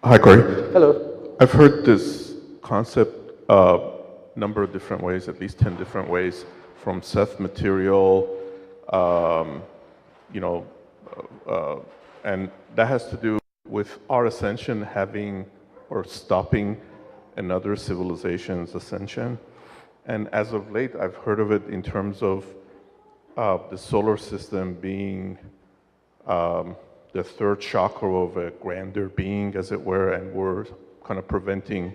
Hi, Corey. Hello. I've heard this concept a number of different ways, at least 10 different ways, from Seth material, you know, and that has to do with our ascension having or stopping another civilization's ascension. And as of late, I've heard of it in terms of the solar system being the third chakra of a grander being, as it were, and we're kind of preventing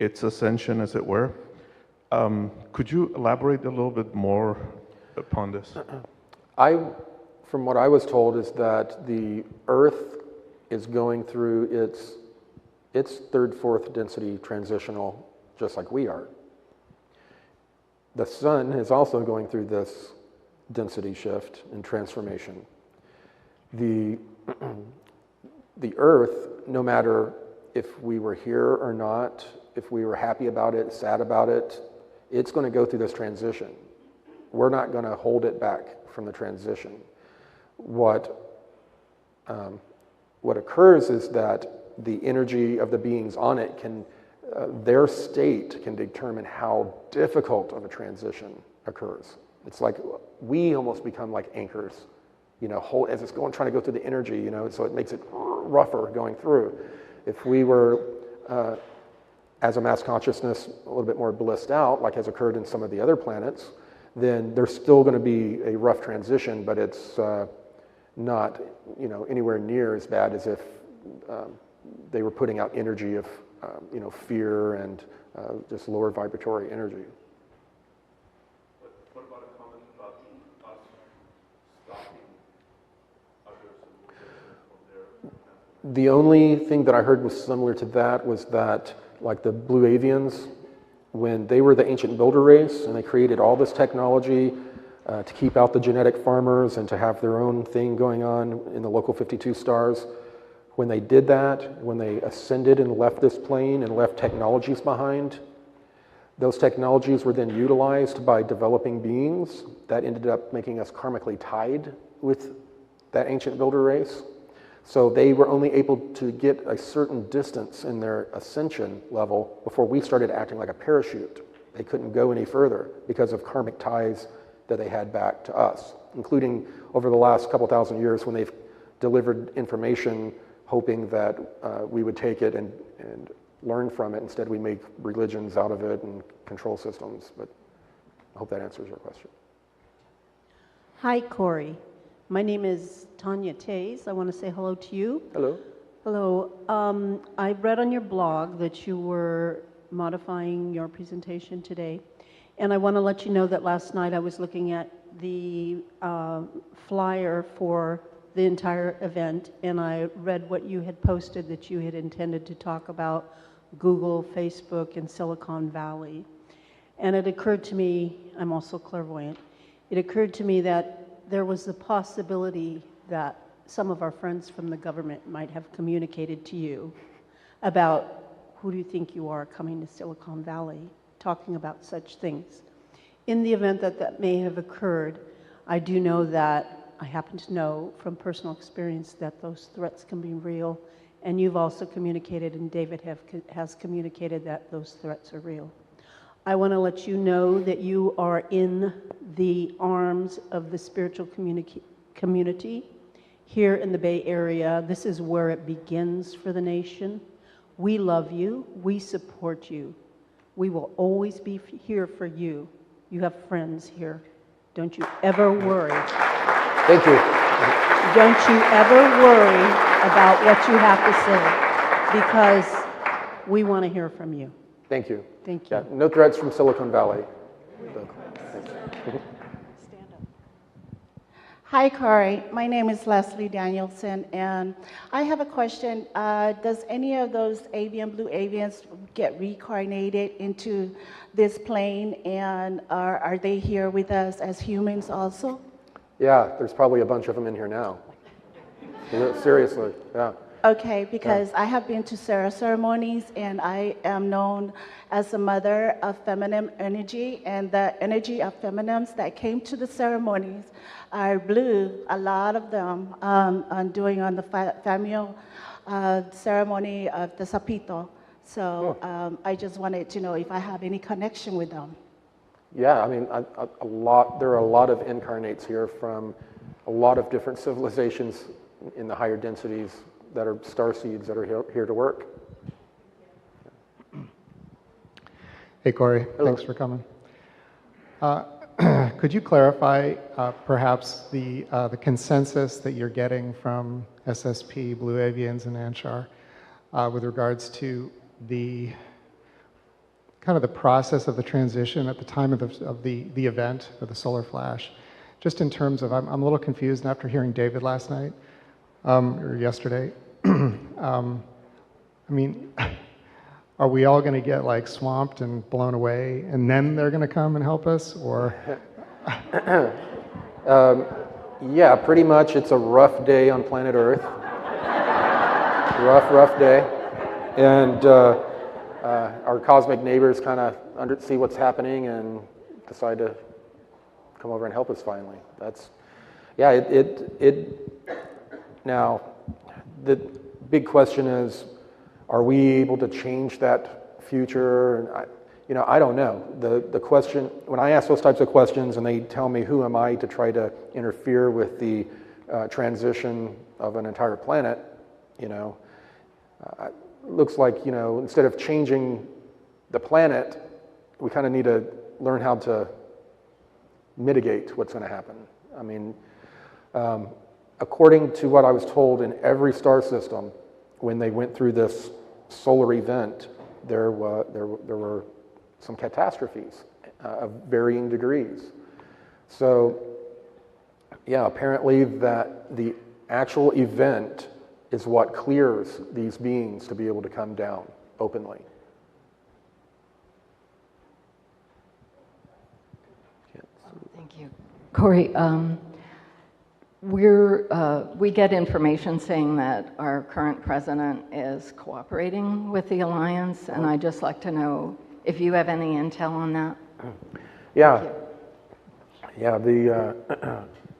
its ascension, as it were. Could you elaborate a little bit more upon this? From what I was told, is that the Earth is going through its third, fourth density transitional, just like we are. The sun is also going through this density shift and transformation. The Earth, no matter if we were here or not, if we were happy about it, sad about it, it's going to go through this transition. We're not going to hold it back from the transition. What occurs is that the energy of the beings on it their state can determine how difficult of a transition occurs. It's like we almost become like anchors, as it's trying to go through the energy, so it makes it rougher going through. If we were, as a mass consciousness, a little bit more blissed out, like has occurred in some of the other planets, then there's still going to be a rough transition, but it's not, anywhere near as bad as if they were putting out energy of, fear and just lower vibratory energy. What about a comment about us stopping others from their... The only thing that I heard was similar to that was that, like the Blue Avians, when they were the ancient builder race and they created all this technology to keep out the genetic farmers and to have their own thing going on in the local 52 stars, when they did that, when they ascended and left this plane and left technologies behind, those technologies were then utilized by developing beings that ended up making us karmically tied with that ancient builder race. So they were only able to get a certain distance in their ascension level before we started acting like a parachute. They couldn't go any further because of karmic ties that they had back to us, including over the last couple thousand years when they've delivered information hoping that we would take it and learn from it. Instead, we make religions out of it and control systems. But I hope that answers your question. Hi, Corey. My name is Tanya Tays. I want to say hello to you. Hello. Hello. I read on your blog that you were modifying your presentation today. And I want to let you know that last night I was looking at the flyer for the entire event, and I read what you had posted, that you had intended to talk about Google, Facebook, and Silicon Valley. And it occurred to me, I'm also clairvoyant, it occurred to me that there was the possibility that some of our friends from the government might have communicated to you about who do you think you are coming to Silicon Valley, talking about such things. In the event that that may have occurred, I do know that I happen to know from personal experience that those threats can be real, and you've also communicated, and David has communicated that those threats are real. I want to let you know that you are in the arms of the spiritual community here in the Bay Area. This is where it begins for the nation. We love you. We support you. We will always be here for you. You have friends here. Don't you ever worry. Thank you. Don't you ever worry about what you have to say, because we want to hear from you. Thank you. Thank you. Yeah, no threats from Silicon Valley. Thanks. Stand up. Hi, Corey. My name is Leslie Danielson, and I have a question. Does any of those blue avians get reincarnated into this plane, and are they here with us as humans also? Yeah, there's probably a bunch of them in here now. Seriously, yeah. Okay, because I have been to Sarah ceremonies, and I am known as a mother of feminine energy, and the energy of feminines that came to the ceremonies are blue, a lot of them, on the ceremony of the Sapito. So I just wanted to know if I have any connection with them. Yeah, I mean, there are a lot of incarnates here from a lot of different civilizations in the higher densities that are starseeds that are here to work. Hey, Corey, Hello. Thanks for coming. Could you clarify perhaps the consensus that you're getting from SSP, Blue Avians, and Anshar with regards to the kind of the process of the transition at the time of the event, of the solar flash? Just in terms of, I'm a little confused after hearing David last night, or yesterday. I mean, are we all going to get like swamped and blown away, and then they're going to come and help us, or? Yeah, pretty much. It's a rough day on planet Earth. rough day, and our cosmic neighbors kind of see what's happening and decide to come over and help us finally. That's, yeah. Now, the big question is, are we able to change that future? And I don't know. The question, when I ask those types of questions and they tell me who am I to try to interfere with the transition of an entire planet, looks like, instead of changing the planet, we kind of need to learn how to mitigate what's going to happen. I mean, according to what I was told, in every star system, when they went through this solar event, there were some catastrophes of varying degrees. So, yeah, apparently that the actual event is what clears these beings to be able to come down openly. Thank you. Corey, we get information saying that our current president is cooperating with the alliance, and I'd just like to know if you have any intel on that. Yeah. Yeah, the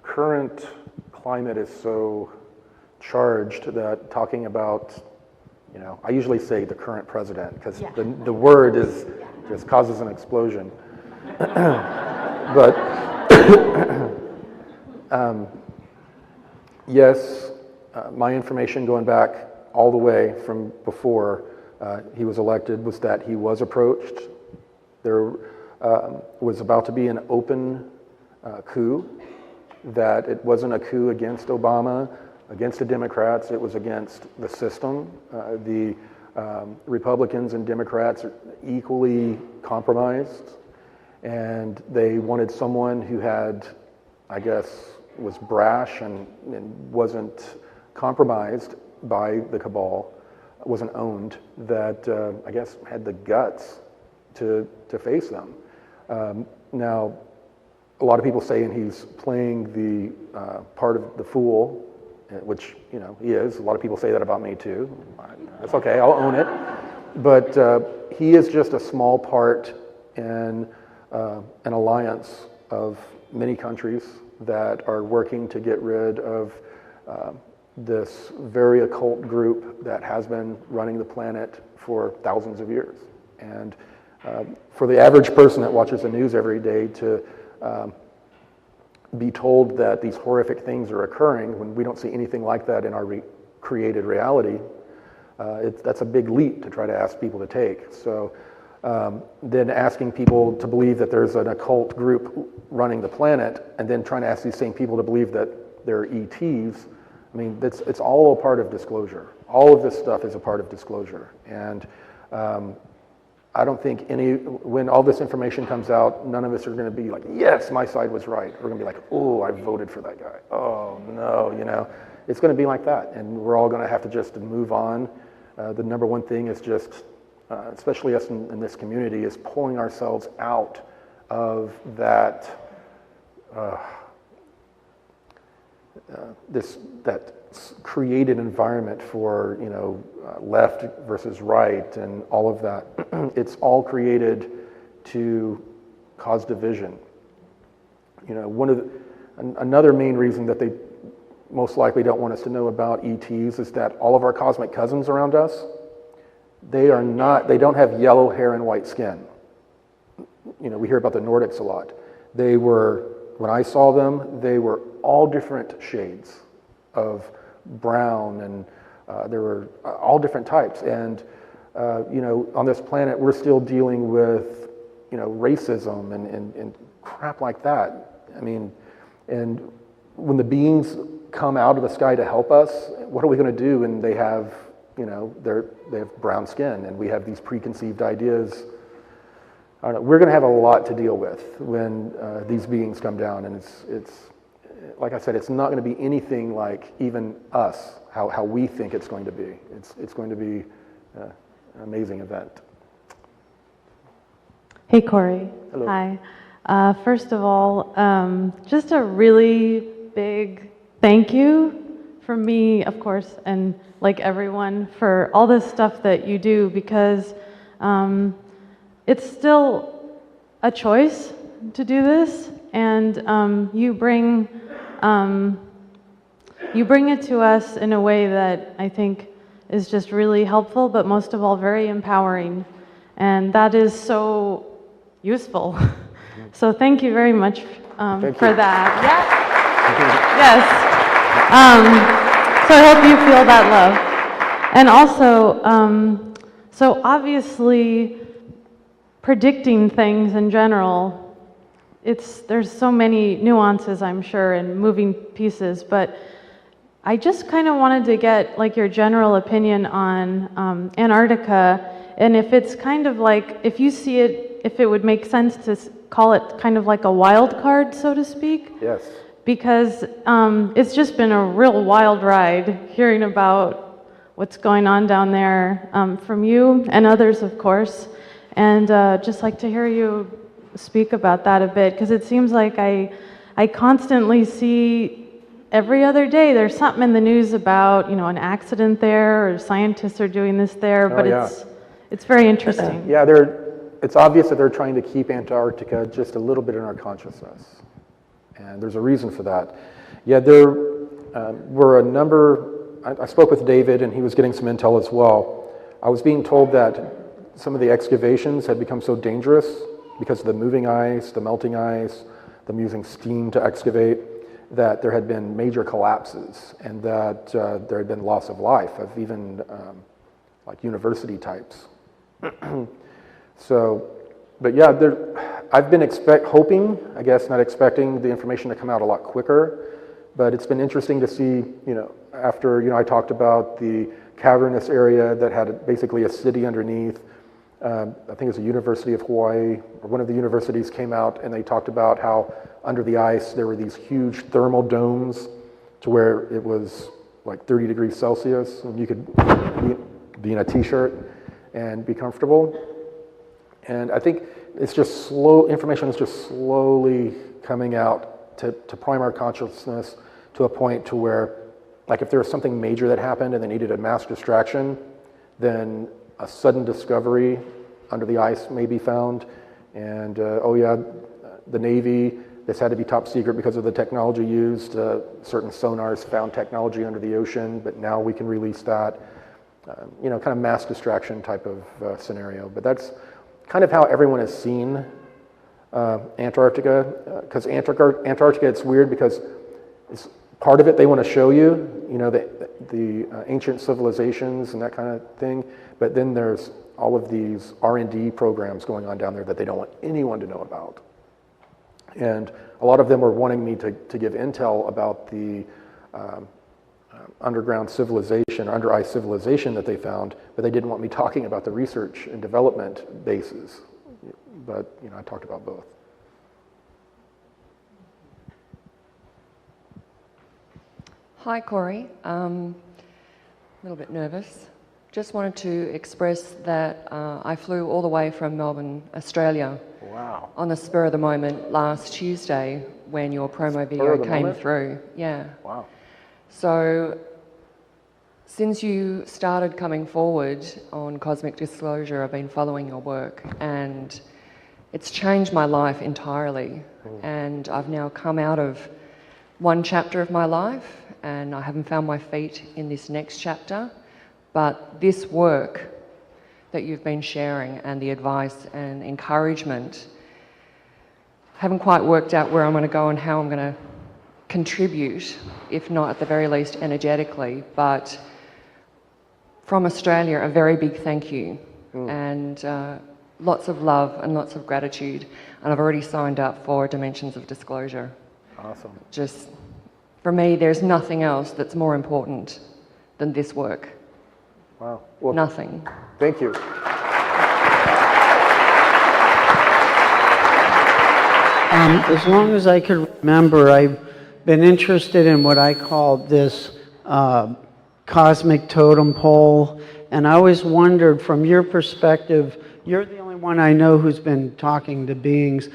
current climate is so charged that talking about, I usually say the current president, because the word just causes an explosion. But yes, my information going back all the way from before he was elected was that he was approached. There was about to be an open coup, that it wasn't a coup against Obama, against the Democrats, it was against the system. The Republicans and Democrats are equally compromised, and they wanted someone who had, I guess, was brash and wasn't compromised by the cabal, wasn't owned, that I guess had the guts to face them. Now, a lot of people saying he's playing the part of the fool, which he is. A lot of people say that about me too. That's okay, I'll own it. But he is just a small part in an alliance of many countries that are working to get rid of this very occult group that has been running the planet for thousands of years. And for the average person that watches the news every day to be told that these horrific things are occurring when we don't see anything like that in our created reality, that's a big leap to try to ask people to take. So then asking people to believe that there's an occult group running the planet, and then trying to ask these same people to believe that they're ETs, I mean, it's all a part of disclosure. All of this stuff is a part of disclosure. And I don't think when all this information comes out, none of us are going to be like, yes, my side was right. We're going to be like, oh, I voted for that guy. Oh, no, It's going to be like that, and we're all going to have to just move on. The number one thing is just, especially us in this community, is pulling ourselves out of that that created environment for left versus right and all of that. It's all created to cause division. Another main reason that they most likely don't want us to know about ETs is that all of our cosmic cousins around us, they don't have yellow hair and white skin. You know, we hear about the Nordics a lot. When I saw them, they were all different shades of brown, and there were all different types. And, you know, on this planet, we're still dealing with, you know, racism and crap like that. I mean, and when the beings come out of the sky to help us, what are we going to do? And they have, you know, they have brown skin, and we have these preconceived ideas. I don't know, we're going to have a lot to deal with when these beings come down, and it's like I said, it's not going to be anything like even us, how we think it's going to be. It's going to be an amazing event. Hey, Corey. Hello. Hi. First of all, just a really big thank you from me, of course, and like everyone, for all this stuff that you do, because it's still a choice to do this, and you bring it to us in a way that I think is just really helpful, but most of all very empowering, and that is so useful. So thank you very much for that. Yeah. Yes. So I hope you feel that love. And also, so obviously, predicting things in general, there's so many nuances, I'm sure, and moving pieces, but I just kind of wanted to get like your general opinion on Antarctica, and if it's kind of like, if you see it, if it would make sense to call it kind of like a wild card, so to speak. Yes. Because it's just been a real wild ride hearing about what's going on down there from you and others, of course, and just like to hear you speak about that a bit, because it seems like I constantly see every other day there's something in the news about, you know, an accident there, or scientists are doing this there, but it's very interesting. Yeah, it's obvious that they're trying to keep Antarctica just a little bit in our consciousness. And there's a reason for that. Yeah, there were a number, I spoke with David, and he was getting some intel as well. I was being told that some of the excavations had become so dangerous because of the moving ice, the melting ice, them using steam to excavate, that there had been major collapses, and that there had been loss of life of even like university types. So, but yeah, I've been hoping, I guess, not expecting the information to come out a lot quicker, but it's been interesting to see, you know, after, you know, I talked about the cavernous area that had basically a city underneath. I think it was the University of Hawaii, or one of the universities came out, and they talked about how under the ice there were these huge thermal domes to where it was like 30 degrees Celsius, and you could be in a t-shirt and be comfortable. And I think it's just information is just slowly coming out to prime our consciousness to a point to where, like, if there was something major that happened and they needed a mass distraction, then a sudden discovery under the ice may be found. And the Navy, this had to be top secret because of the technology used. Certain sonars found technology under the ocean, but now we can release that. You know, kind of mass distraction type of scenario. But that's kind of how everyone has seen Antarctica. Because Antarctica, it's weird because it's part of it they want to show you, you know, the ancient civilizations and that kind of thing. But then there's all of these R&D programs going on down there that they don't want anyone to know about. And a lot of them were wanting me to give intel about the underground civilization, under ice civilization that they found, but they didn't want me talking about the research and development bases. But, you know, I talked about both. Hi, Corey. A little bit nervous. Just wanted to express that I flew all the way from Melbourne, Australia. Wow. On the spur of the moment last Tuesday when your promo video came through. Yeah. Wow. So since you started coming forward on Cosmic Disclosure, I've been following your work, and it's changed my life entirely. And I've now come out of one chapter of my life and I haven't found my feet in this next chapter, but this work that you've been sharing and the advice and encouragement, haven't quite worked out where I'm going to go and how I'm going to contribute, if not at the very least energetically, but from Australia, a very big thank you, and lots of love and lots of gratitude, and I've already signed up for Dimensions of Disclosure. Awesome. Just, for me, there's nothing else that's more important than this work. Wow. Well, nothing. Thank you. As long as I can remember, I've been interested in what I call this cosmic totem pole, and I always wondered, from your perspective, you're the only one I know who's been talking to beings.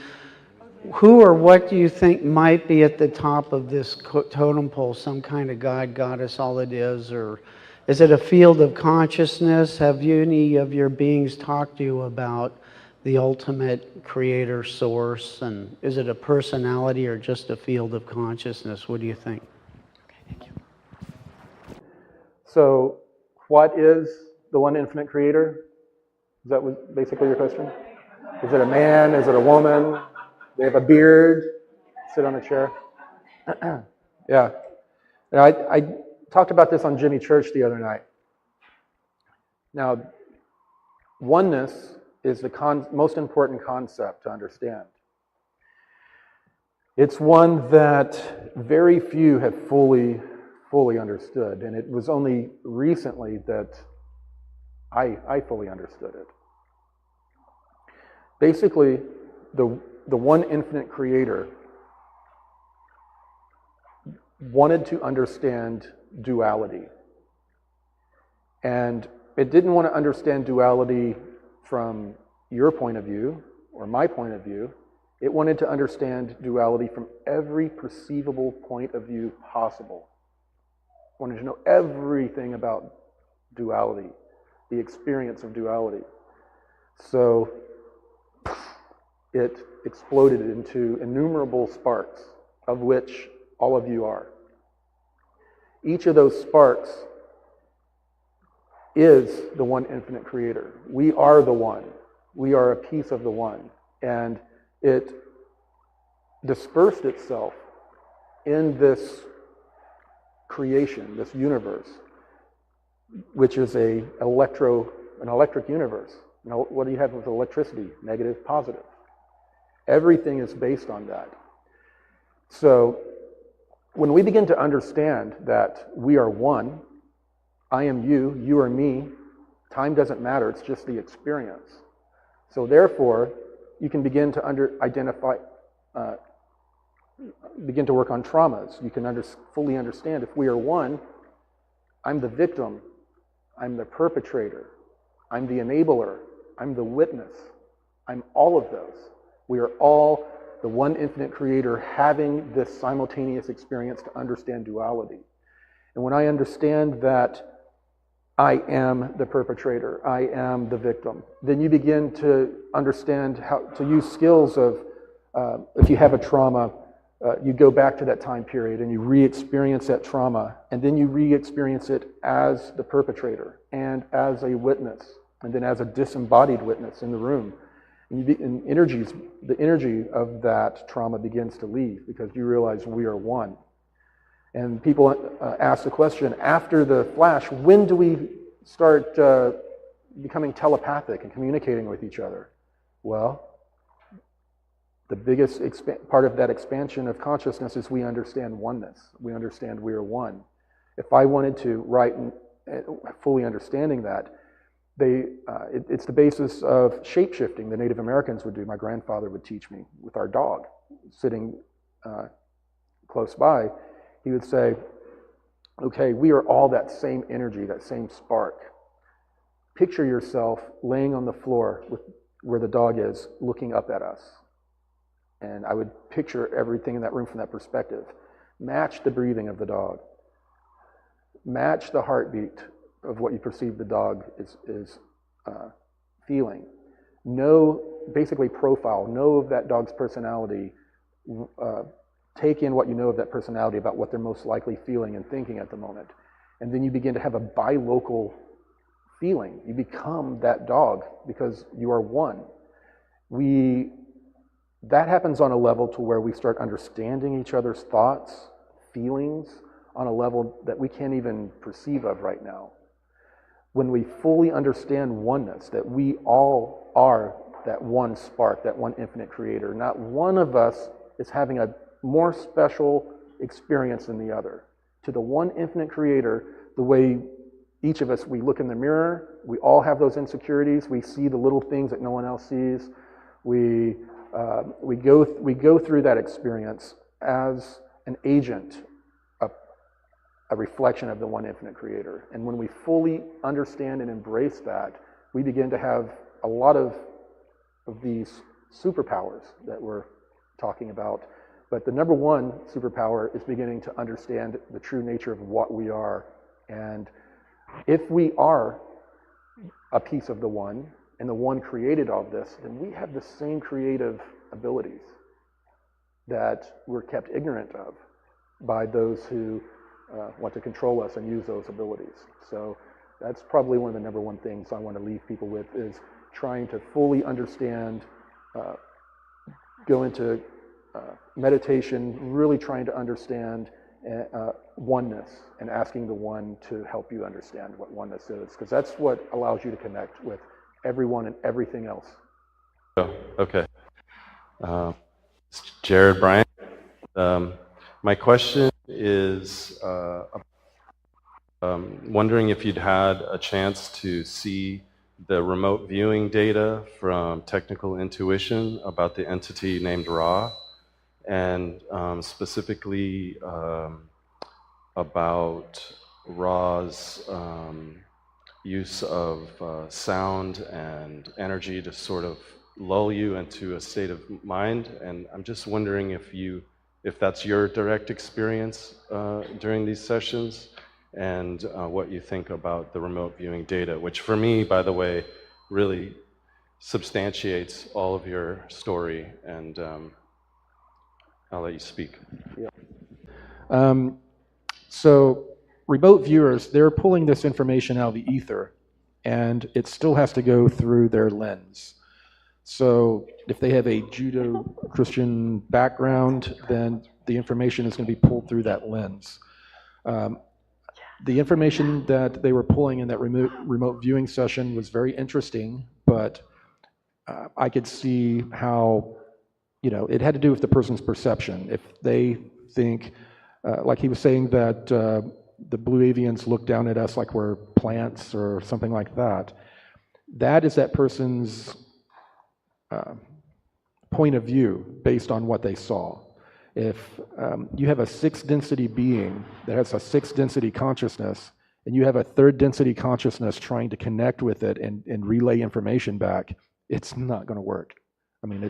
Who or what do you think might be at the top of this totem pole? Some kind of god, goddess, all it is? Or is it a field of consciousness? Have you, any of your beings talked to you about the ultimate creator source? And is it a personality or just a field of consciousness? What do you think? Okay, thank you. So, what is the one infinite creator? Is that basically your question? Is it a man? Is it a woman? They have a beard? Sit on a chair? Yeah. Now, I talked about this on Jimmy Church the other night. Now, oneness is the most important concept to understand. It's one that very few have fully understood, and it was only recently that I fully understood it. Basically, the one infinite creator wanted to understand duality. And it didn't want to understand duality from your point of view or my point of view. It wanted to understand duality from every perceivable point of view possible. It wanted to know everything about duality, the experience of duality. So it exploded into innumerable sparks, of which all of you are. Each of those sparks is the one infinite creator. We are the one. We are a piece of the one. And it dispersed itself in this creation, this universe, which is an electric universe. You know, what do you have with electricity? Negative, positive. Everything is based on that. So when we begin to understand that we are one, I am you, you are me, time doesn't matter, it's just the experience. So therefore, you can begin to begin to work on traumas. You can fully understand, if we are one, I'm the victim, I'm the perpetrator, I'm the enabler, I'm the witness, I'm all of those. We are all the one infinite creator having this simultaneous experience to understand duality. And when I understand that I am the perpetrator, I am the victim, then you begin to understand how to use skills of, if you have a trauma, you go back to that time period and you re-experience that trauma, and then you re-experience it as the perpetrator and as a witness, and then as a disembodied witness in the room. And the energy of that trauma begins to leave because you realize we are one. And people ask the question, after the flash, when do we start becoming telepathic and communicating with each other? Well, the biggest part of that expansion of consciousness is we understand oneness. We understand we are one. If I wanted to write fully understanding that, it's the basis of shape-shifting the Native Americans would do. My grandfather would teach me with our dog sitting close by. He would say, okay, we are all that same energy, that same spark. Picture yourself laying on the floor where the dog is, looking up at us. And I would picture everything in that room from that perspective. Match the breathing of the dog. Match the heartbeat of what you perceive the dog is feeling. Basically profile, know of that dog's personality take in what you know of that personality about what they're most likely feeling and thinking at the moment. And then you begin to have a bilocal feeling. You become that dog because you are one. That happens on a level to where we start understanding each other's thoughts, feelings, on a level that we can't even perceive of right now. When we fully understand oneness, that we all are that one spark, that one infinite creator, not one of us is having a more special experience than the other. To the one infinite creator, the way each of us, we look in the mirror, we all have those insecurities, we see the little things that no one else sees. We go through that experience as an agent, a reflection of the one infinite creator. And when we fully understand and embrace that, we begin to have a lot of these superpowers that we're talking about. But the number one superpower is beginning to understand the true nature of what we are. And if we are a piece of the one, and the one created all of this, then we have the same creative abilities that we're kept ignorant of by those who want to control us and use those abilities. So that's probably one of the number one things I want to leave people with, is trying to fully understand, go into meditation, really trying to understand oneness and asking the one to help you understand what oneness is, because that's what allows you to connect with everyone and everything else. Oh, okay. Jared Bryant. My question is wondering if you'd had a chance to see the remote viewing data from Technical Intuition about the entity named Ra, and specifically about Ra's use of sound and energy to sort of lull you into a state of mind. And I'm just wondering if that's your direct experience during these sessions, and what you think about the remote viewing data, which for me, by the way, really substantiates all of your story. And I'll let you speak. Yeah. So remote viewers, they're pulling this information out of the ether, and it still has to go through their lens. So if they have a Judeo-Christian background, then the information is going to be pulled through that lens. The information that they were pulling in that remote viewing session was very interesting, but I could see how, it had to do with the person's perception. If they think, like he was saying that the blue avians look down at us like we're plants or something like that, that is that person's point of view based on what they saw. If you have a 6th density being that has a 6th density consciousness, and you have a 3rd density consciousness trying to connect with it and relay information back, it's not going to work. I mean,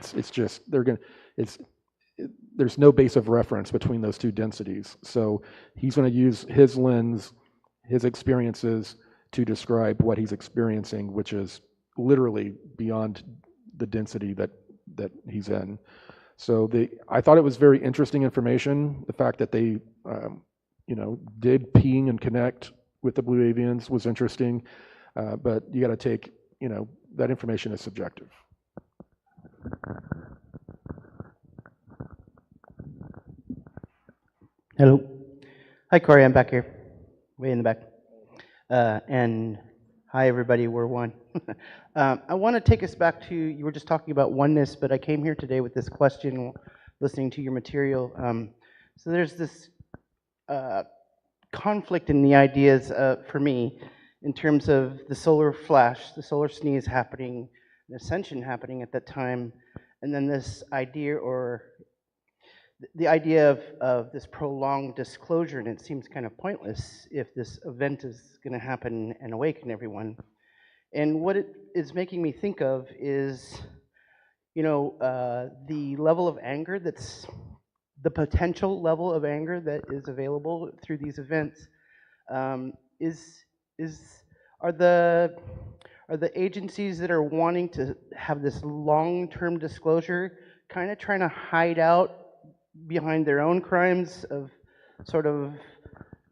there's no base of reference between those two densities. So he's going to use his lens, his experiences, to describe what he's experiencing, which is literally beyond the density that he's in. So I thought it was very interesting information. The fact that they, did ping and connect with the blue avians was interesting, but you got to take, that information is subjective. Hello. Hi, Corey. I'm back here, way in the back. And hi, everybody. We're one. I want to take us back to, you were just talking about oneness, but I came here today with this question, listening to your material. So there's this conflict in the ideas for me in terms of the solar flash, the solar sneeze happening, the ascension happening at that time, and then this idea, or the idea of this prolonged disclosure, and it seems kind of pointless if this event is going to happen and awaken everyone. And what it is making me think of is, the level of anger that's, the potential level of anger that is available through these events. Are the agencies that are wanting to have this long-term disclosure kind of trying to hide out behind their own crimes of sort of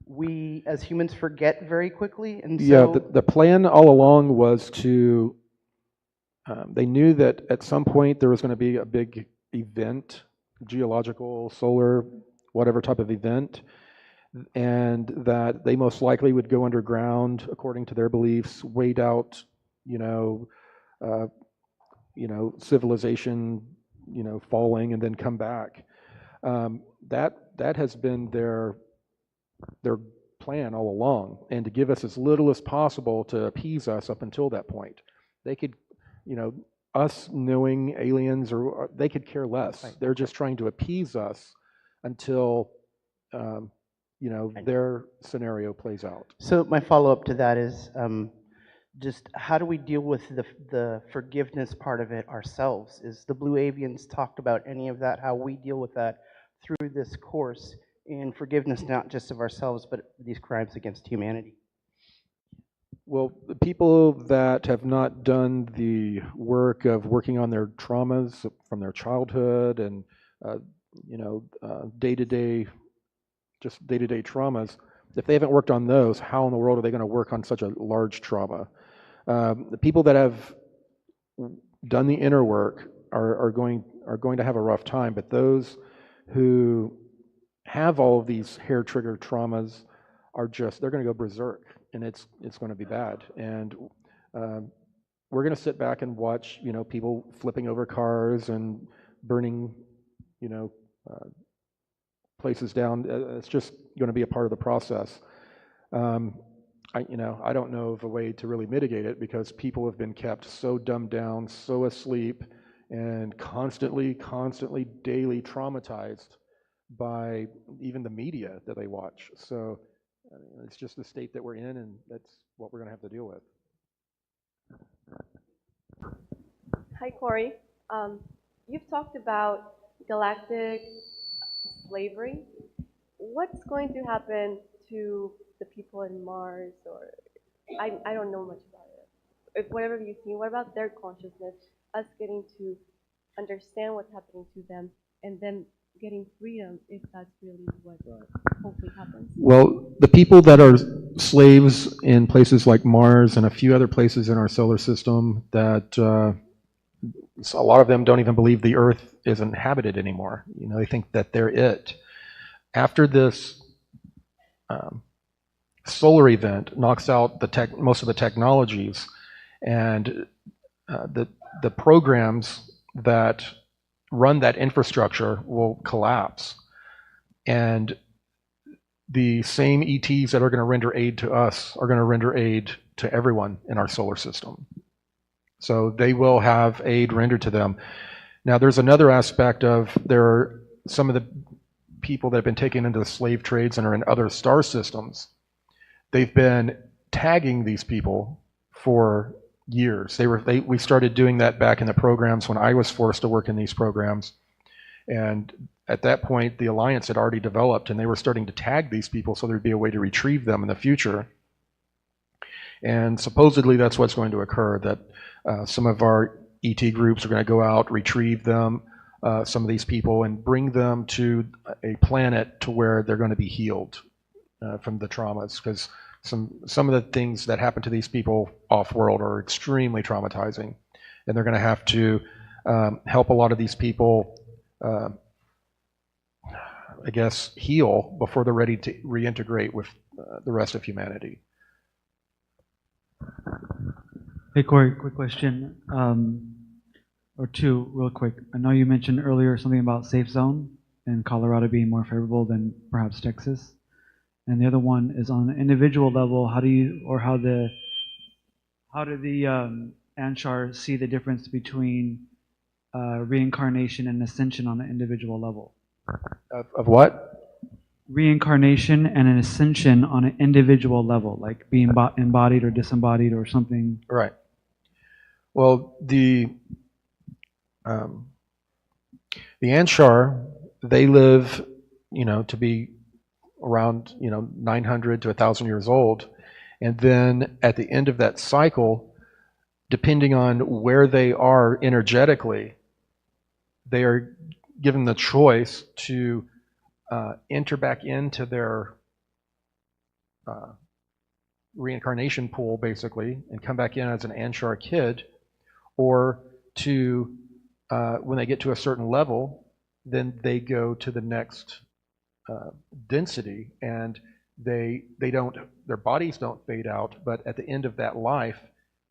we as humans forget very quickly, and so Yeah, the plan all along was to, they knew that at some point there was going to be a big event, geological, solar, whatever type of event, and that they most likely would go underground, according to their beliefs, wait out, civilization, falling, and then come back. That has been their plan all along, and to give us as little as possible to appease us up until that point. They could, us knowing aliens, or they could care less. Right. They're just trying to appease us until, their scenario plays out. So my follow-up to that is just how do we deal with the forgiveness part of it ourselves? Is the Blue Avians talked about any of that, how we deal with that through this course in forgiveness, not just of ourselves, but these crimes against humanity? Well, the people that have not done the work of working on their traumas from their childhood and, day-to-day traumas, if they haven't worked on those, how in the world are they going to work on such a large trauma? The people that have done the inner work are going to have a rough time, but those who have all of these hair-trigger traumas they're going to go berserk, and it's going to be bad. And we're going to sit back and watch, people flipping over cars and burning, places down. It's just going to be a part of the process. I don't know of a way to really mitigate it, because people have been kept so dumbed down, so asleep, and constantly, daily traumatized by even the media that they watch. So it's just the state that we're in, and that's what we're going to have to deal with. Hi, Corey. You've talked about galactic slavery. What's going to happen to the people in Mars? Or I don't know much about it. If whatever you've seen, what about their consciousness, us getting to understand what's happening to them, and then getting freedom, if that's really what hopefully happens? Well, the people that are slaves in places like Mars and a few other places in our solar system, that a lot of them don't even believe the Earth is inhabited anymore. They think that they're it. After this solar event knocks out most of the technologies, and the programs that run that infrastructure will collapse, and the same ETs that are going to render aid to us are going to render aid to everyone in our solar system. So they will have aid rendered to them. Now, there's another aspect of, there are some of the people that have been taken into the slave trades and are in other star systems. They've been tagging these people for years. We started doing that back in the programs when I was forced to work in these programs. And at that point, the Alliance had already developed, and they were starting to tag these people so there'd be a way to retrieve them in the future. And supposedly that's what's going to occur, that some of our ET groups are going to go out, retrieve them, some of these people, and bring them to a planet to where they're going to be healed from the traumas, because some of the things that happen to these people off-world are extremely traumatizing, and they're going to have to help a lot of these people, I guess, heal before they're ready to reintegrate with the rest of humanity. Hey, Corey, quick question, or two real quick. I know you mentioned earlier something about safe zone and Colorado being more favorable than perhaps Texas. And the other one is on an individual level, how do the Anshar see the difference between reincarnation and ascension on an individual level? Of what? Reincarnation and an ascension on an individual level, like being embodied or disembodied or something. Right. Well, the Anshar, they live, to be around 900 to 1,000 years old, and then at the end of that cycle, depending on where they are energetically, they are given the choice to enter back into their reincarnation pool, basically, and come back in as an Anshar kid, or to, when they get to a certain level, then they go to the next density, and they don't, their bodies don't fade out, but at the end of that life,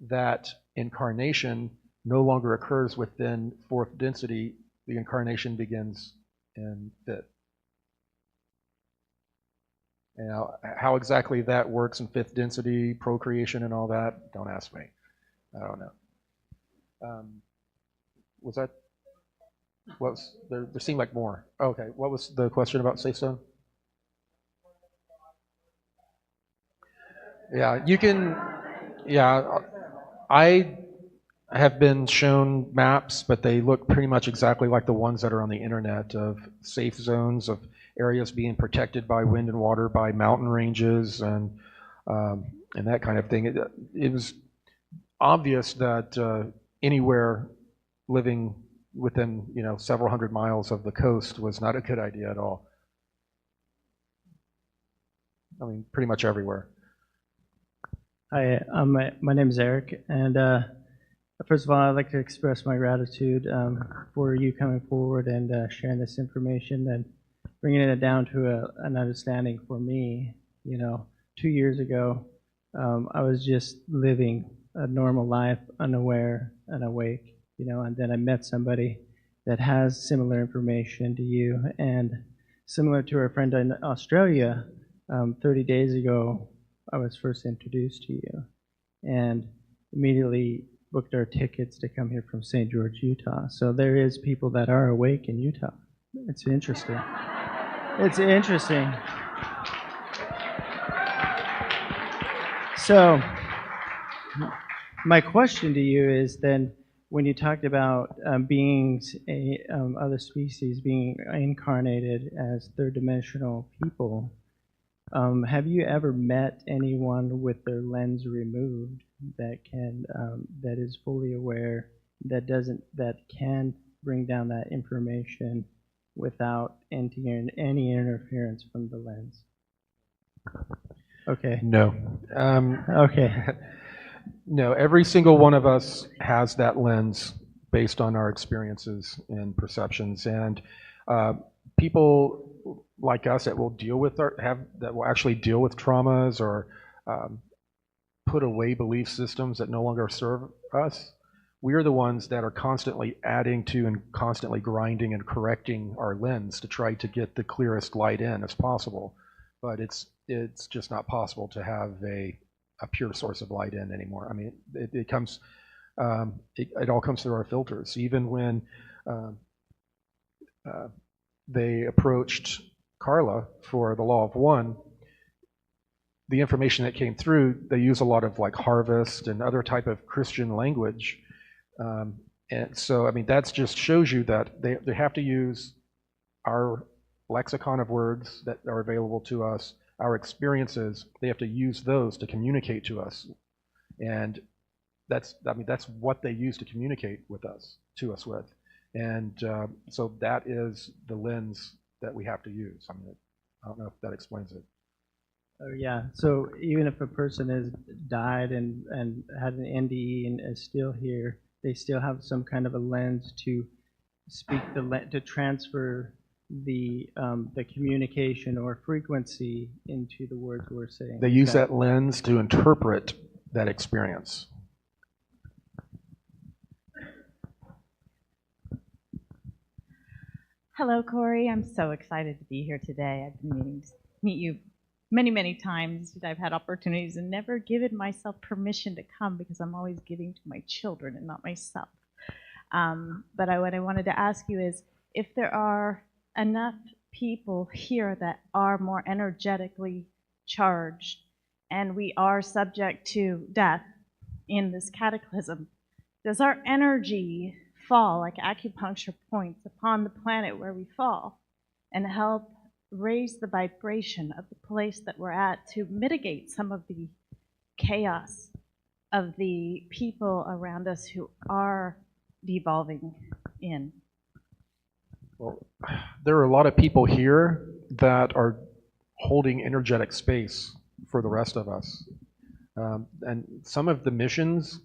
that incarnation no longer occurs within fourth density. The incarnation begins in fifth. Now, how exactly that works in fifth density, procreation and all that, don't ask me. I don't know. Was that, there seemed like more. Okay, what was the question about safe zone? Yeah, you can, yeah, I have been shown maps, but they look pretty much exactly like the ones that are on the internet of safe zones, of areas being protected by wind and water, by mountain ranges, and that kind of thing. It was obvious that anywhere living within, you know, several hundred miles of the coast was not a good idea at all. I mean, pretty much everywhere. Hi, my name is Eric, and first of all, I'd like to express my gratitude for you coming forward and sharing this information and bringing it down to an understanding for me. You know, 2 years ago, I was just living a normal life, unaware and awake, you know, and then I met somebody that has similar information to you, and similar to our friend in Australia, 30 days ago, I was first introduced to you, and immediately booked our tickets to come here from St. George, Utah. So there is people that are awake in Utah. It's interesting. It's interesting. So my question to you is then, when you talked about beings, other species being incarnated as third-dimensional people, have you ever met anyone with their lens removed that can, that is fully aware, that can bring down that information without any interference from the lens? Okay. No. Okay. No, every single one of us has that lens based on our experiences and perceptions, and people like us that will deal with that will actually deal with traumas or put away belief systems that no longer serve us. We are the ones that are constantly adding to and constantly grinding and correcting our lens to try to get the clearest light in as possible. But it's just not possible to have a pure source of light in anymore. I mean, it comes, it all comes through our filters. Even when they approached Carla for the Law of One, the information that came through, they use a lot of like harvest and other type of Christian language. And so, I mean, that just shows you that they have to use our lexicon of words that are available to us, our experiences. They have to use those to communicate to us. And that's what they use to communicate with us, with. And so that is the lens that we have to use. I mean, I don't know if that explains it. Oh, yeah. So even if a person has died and had an NDE and is still here, they still have some kind of a lens to speak to transfer the communication or frequency into the words we're saying. They use that lens to interpret that experience. Hello, Corey. I'm so excited to be here today. I've been meaning to meet you many, many times. I've had opportunities and never given myself permission to come because I'm always giving to my children and not myself. But what I wanted to ask you is, if there are enough people here that are more energetically charged and we are subject to death in this cataclysm, does our energy fall like acupuncture points upon the planet where we fall and help raise the vibration of the place that we're at to mitigate some of the chaos of the people around us who are devolving in? Well, there are a lot of people here that are holding energetic space for the rest of us. And some of the missions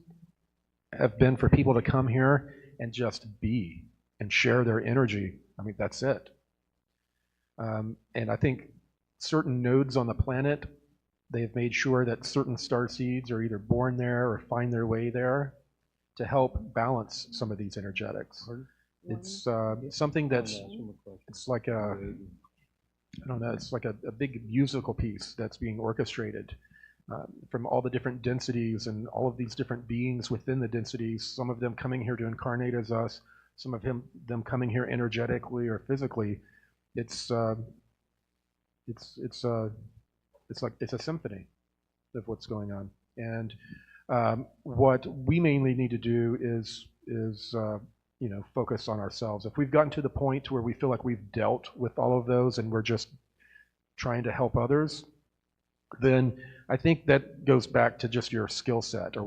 have been for people to come here and just be and share their energy. I mean, that's it. And I think certain nodes on the planet, they've made sure that certain star seeds are either born there or find their way there to help balance some of these energetics. It's something that's, it's like a, I don't know, it's like a big musical piece that's being orchestrated from all the different densities and all of these different beings within the densities, some of them coming here to incarnate as us, some of them coming here energetically or physically. It's like it's a symphony of what's going on. And what we mainly need to do is you know, focus on ourselves. If we've gotten to the point where we feel like we've dealt with all of those and we're just trying to help others, then I think that goes back to just your skill set or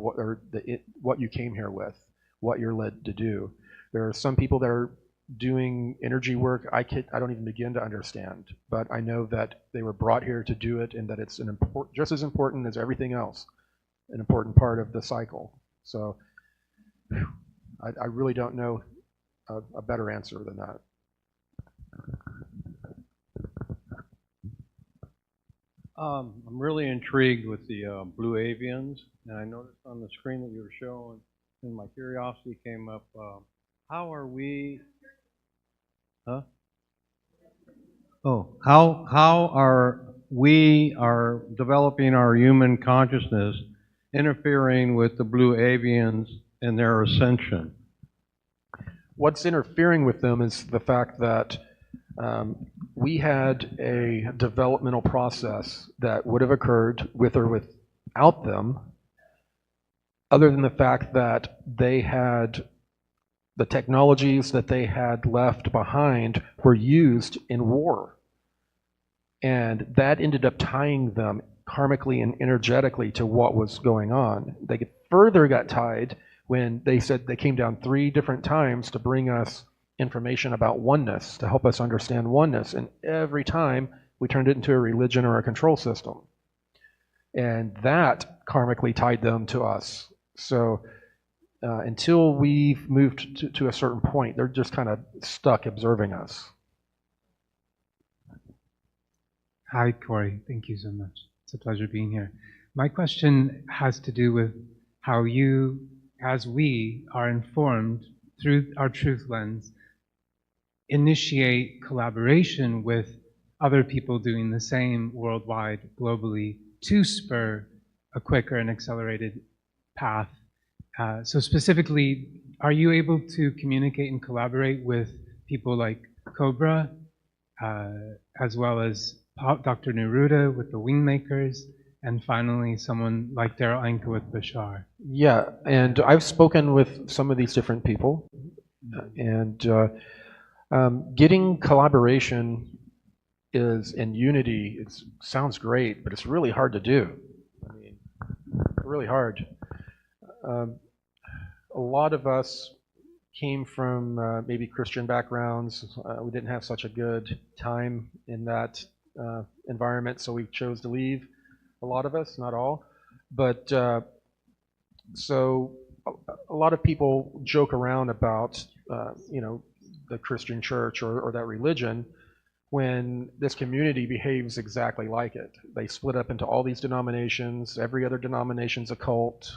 what you came here with, what you're led to do. There are some people that are doing energy work I don't even begin to understand, but I know that they were brought here to do it and that it's just as important as everything else, an important part of the cycle. So I really don't know a better answer than that. I'm really intrigued with the blue avians, and I noticed on the screen that you were showing, and my curiosity came up, how are we, how are we developing our human consciousness interfering with the blue avians and their ascension? What's interfering with them is the fact that we had a developmental process that would have occurred with or without them, other than the fact that they had the technologies that they had left behind were used in war. And that ended up tying them karmically and energetically to what was going on. They further got tied when they said they came down 3 different times to bring us information about oneness, to help us understand oneness. And every time we turned it into a religion or a control system. And that karmically tied them to us. So until we've moved to a certain point, they're just kind of stuck observing us. Hi, Corey. Thank you so much. It's a pleasure being here. My question has to do with how you, as we are informed through our truth lens, initiate collaboration with other people doing the same worldwide, globally, to spur a quicker and accelerated path. So specifically, are you able to communicate and collaborate with people like Cobra, as well as Dr. Neruda with the Wingmakers, and finally someone like Daryl Anka with Bashar? Yeah, and I've spoken with some of these different people, and getting collaboration in unity, it sounds great, but it's really hard to do. I mean, really hard. A lot of us came from maybe Christian backgrounds. We didn't have such a good time in that environment, so we chose to leave. A lot of us, not all. But so a lot of people joke around about, you know, the Christian church or that religion, when this community behaves exactly like it. They split up into all these denominations. Every other denomination's a cult.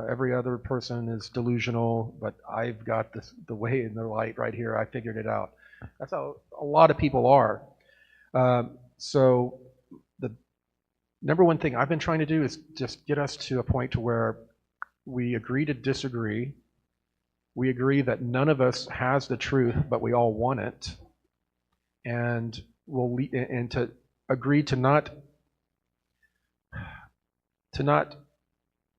Every other person is delusional, but I've got the way and the light right here. I figured it out. That's how a lot of people are. So the number one thing I've been trying to do is just get us to a point to where we agree to disagree. We agree that none of us has the truth, but we all want it. And to agree to not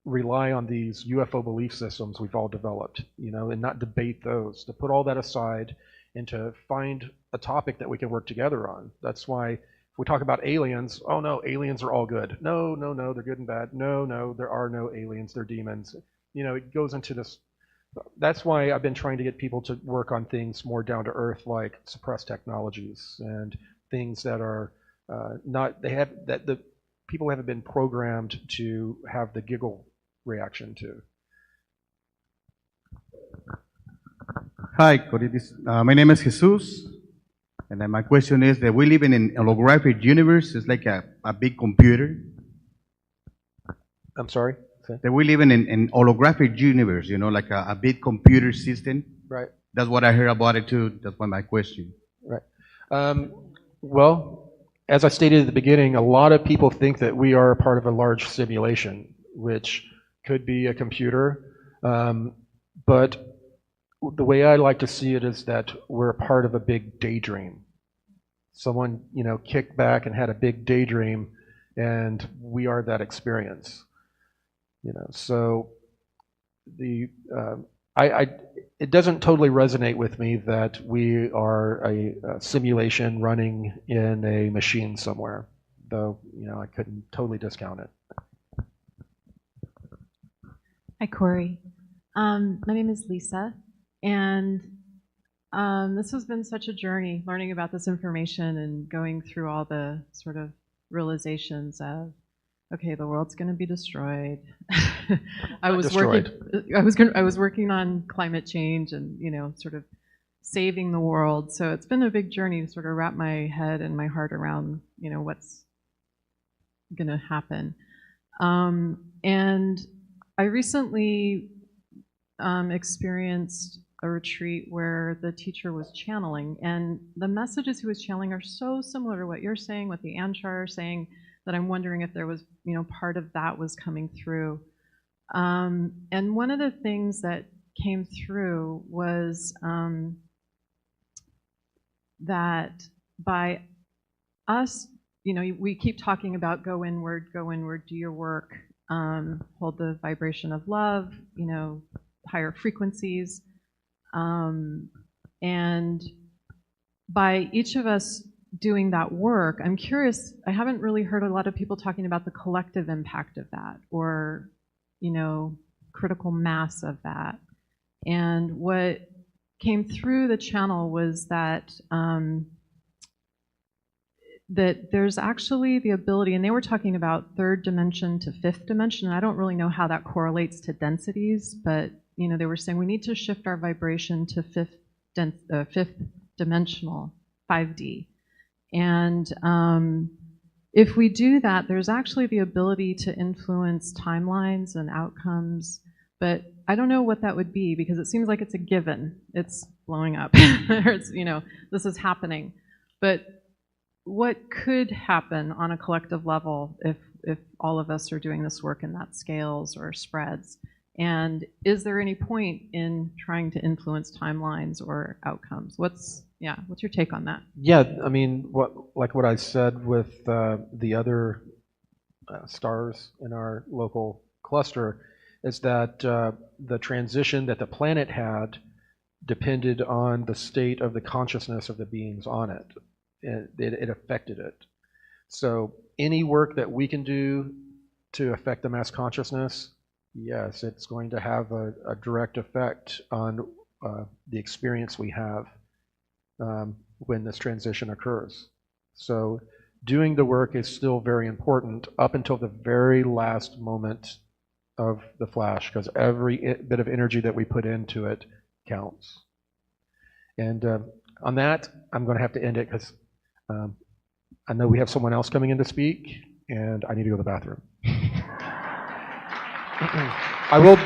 rely on these UFO belief systems we've all developed, you know, and not debate those, to put all that aside and to find a topic that we can work together on. That's why if we talk about aliens, oh no, aliens are all good. No, they're good and bad. No, there are no aliens, they're demons. You know, it goes into this That's why I've been trying to get people to work on things more down to earth, like suppressed technologies and things that are that the people haven't been programmed to have the giggle reaction to. Hi, Cody. My name is Jesus, and then my question is that we live in an holographic universe. It's like a big computer. I'm sorry? That we live in an holographic universe, like a big computer system. Right. That's what I heard about it too. That's why my question. Right. Well, as I stated at the beginning, a lot of people think that we are a part of a large simulation, which could be a computer. But the way I like to see it is that we're a part of a big daydream. Someone, kicked back and had a big daydream, and we are that experience. So it doesn't totally resonate with me that we are a simulation running in a machine somewhere, though, I couldn't totally discount it. Hi, Corey. My name is Lisa, and this has been such a journey, learning about this information and going through all the sort of realizations of, okay, the world's going to be destroyed. I was working on climate change and, sort of saving the world. So it's been a big journey to sort of wrap my head and my heart around, what's going to happen. And I recently experienced a retreat where the teacher was channeling, and the messages he was channeling are so similar to what you're saying, what the Anshar are saying, that I'm wondering if there was, part of that was coming through. And one of the things that came through was that by us, we keep talking about go inward, do your work, hold the vibration of love, higher frequencies. And by each of us doing that work, I'm curious, I haven't really heard a lot of people talking about the collective impact of that, or, critical mass of that. And what came through the channel was that that there's actually the ability, and they were talking about third dimension to fifth dimension. I don't really know how that correlates to densities, but they were saying we need to shift our vibration to fifth dimensional, 5D. And if we do that, there's actually the ability to influence timelines and outcomes, but I don't know what that would be, because it seems like it's a given. It's blowing up. It's, this is happening. But what could happen on a collective level if all of us are doing this work and that scales or spreads? And is there any point in trying to influence timelines or outcomes? What's your take on that? Yeah, I mean, what I said with the other stars in our local cluster is that the transition that the planet had depended on the state of the consciousness of the beings on it. It affected it. So any work that we can do to affect the mass consciousness, yes, it's going to have a direct effect on the experience we have when this transition occurs. So doing the work is still very important up until the very last moment of the flash, because every bit of energy that we put into it counts. And on that, I'm going to have to end it, because I know we have someone else coming in to speak, and I need to go to the bathroom. I will